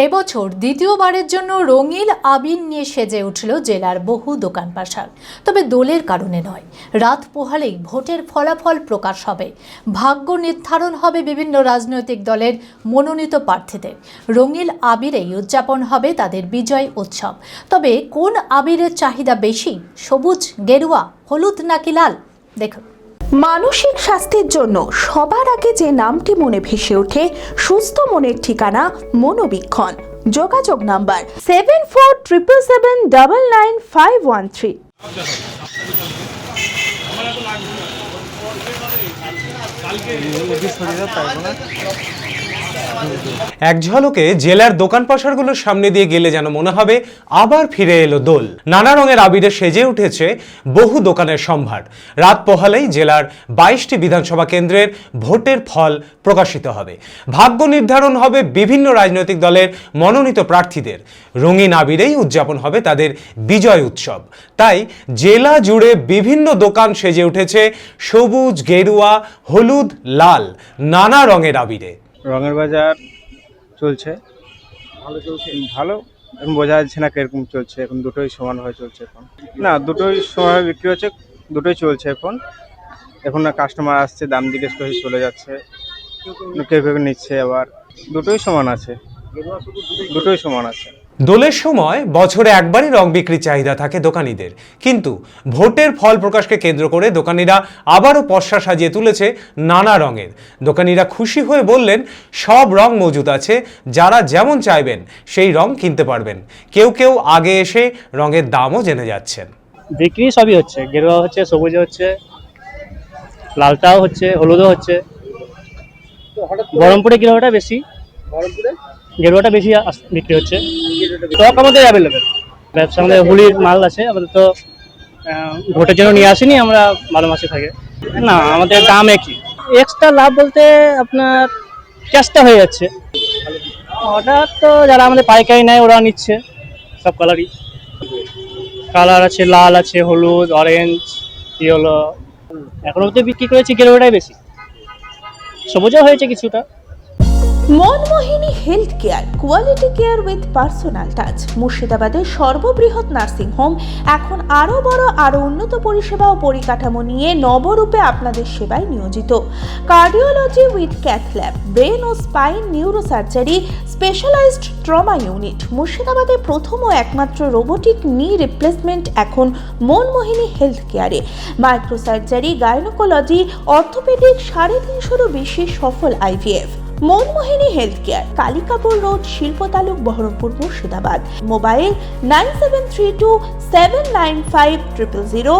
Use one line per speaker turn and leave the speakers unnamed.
এবছর দ্বিতীয়বারের জন্য রঙিন আবির নিয়ে সেজে উঠল জেলার বহু দোকান পাশার। তবে দোলের কারণে নয়, রাত পোহালেই ভোটের ফলাফল প্রকাশ হবে, ভাগ্য নির্ধারণ হবে বিভিন্ন রাজনৈতিক দলের মনোনীত প্রার্থীদের। রঙিন আবিরেই উদযাপন হবে তাদের বিজয় উৎসব। তবে কোন আবিরের চাহিদা বেশি, সবুজ, গেরুয়া, হলুদ নাকি লাল? দেখুন।
মানসিক স্বাস্থ্যের জন্য সবার আগে যে নামটি মনে ভেসে ওঠে, সুস্থ মনের ঠিকানা মনোবীক্ষণ। যোগাযোগ নাম্বার 7477799513।
এক ঝলকে জেলার দোকান পাশারগুলোর সামনে দিয়ে গেলে যেন মনে হবে আবার ফিরে এলো দোল। নানা রঙের আবিরে সেজে উঠেছে বহু দোকানের সম্ভার। রাত পোহালেই জেলার 22টি বিধানসভা কেন্দ্রের ভোটের ফল প্রকাশিত হবে, ভাগ্য নির্ধারণ হবে বিভিন্ন রাজনৈতিক দলের মনোনীত প্রার্থীদের। রঙিন আবিরেই উদযাপন হবে তাদের বিজয় উৎসব। তাই জেলা জুড়ে বিভিন্ন দোকান সেজে উঠেছে সবুজ, গেরুয়া, হলুদ, লাল নানা রঙের আবিরে।
রঙের বাজার চলছে, ভালো এখন বোঝা যাচ্ছে না কিরকম চলছে। এখন দুটোই সমানভাবে চলছে। এখন না, দুটোই সমানভাবে বিক্রি হচ্ছে, দুটোই চলছে। এখন না কাস্টমার আসছে, দাম জিজ্ঞেস করে চলে যাচ্ছে, কেউ কেউ নিচ্ছে, আবার দুটোই সমান আছে, দুটোই সমান আছে।
দোলের সময় বছরে একবারই রং বিক্রির চাহিদা থাকে দোকানীদের, কিন্তু ভোটের ফল প্রকাশকে কেন্দ্র করে দোকানিরা আবারও পসরা সাজিয়ে তুলেছে নানা রঙের। দোকানিরা খুশি হয়ে বললেন, সব রং মজুদ আছে, যারা যেমন চাইবেন সেই রং কিনতে পারবেন। কেউ কেউ আগে এসে রঙের দামও জেনে যাচ্ছেন।
বিক্রি সবই হচ্ছে, গেরুয়া হচ্ছে, সবুজ হচ্ছে, লালটাও হচ্ছে, হলুদও হচ্ছে। বহরমপুরে গেরুয়াটা বেশি, গেরুয়াটা বেশি বিক্রি হচ্ছে। স্টক আমাদের অ্যাভেলেবেল, ব্যবসা আমাদের হোলির মাল আছে। আমাদের তো ভোটের জন্য নিয়ে আসিনি, আমরা ভালো মাসে থাকে না, আমাদের দাম একই। এক্সট্রা লাভ বলতে আপনার ক্যাশটা হয়ে যাচ্ছে, ওটা তো যারা আমাদের পাইকারি নেয় ওরা নিচ্ছে সব কালারই। কালার আছে, লাল আছে, হলুদ, অরেঞ্জ, ইয়েলো। এখন অবধি বিক্রি করেছি গেরুয়াটাই বেশি, সবুজও হয়েছে কিছুটা।
Manmohini health care, quality care with personal touch. মুর্শিদাবাদের সর্ববৃহৎ নার্সিং হোম এখন আরও বড়, আরও উন্নত পরিষেবা ও পরিকাঠামো নিয়ে নবরূপে আপনাদের সেবায় নিয়োজিত। Cardiology with cath lab, brain ও spine neuro surgery, specialised trauma unit. মুর্শিদাবাদের প্রথম ও একমাত্র রোবোটিক নি রিপ্লেসমেন্ট এখন মনমোহিনী হেলথ কেয়ারে। মাইক্রো সার্জারি, গাইনোকোলজি, অর্থোপেডিক, 350-এরও বেশি সফল IVF। Manmohini health care, Kalikapur road, শিল্প তালুক, বহরমপুর, মুর্শিদাবাদ। মোবাইল 9732795000।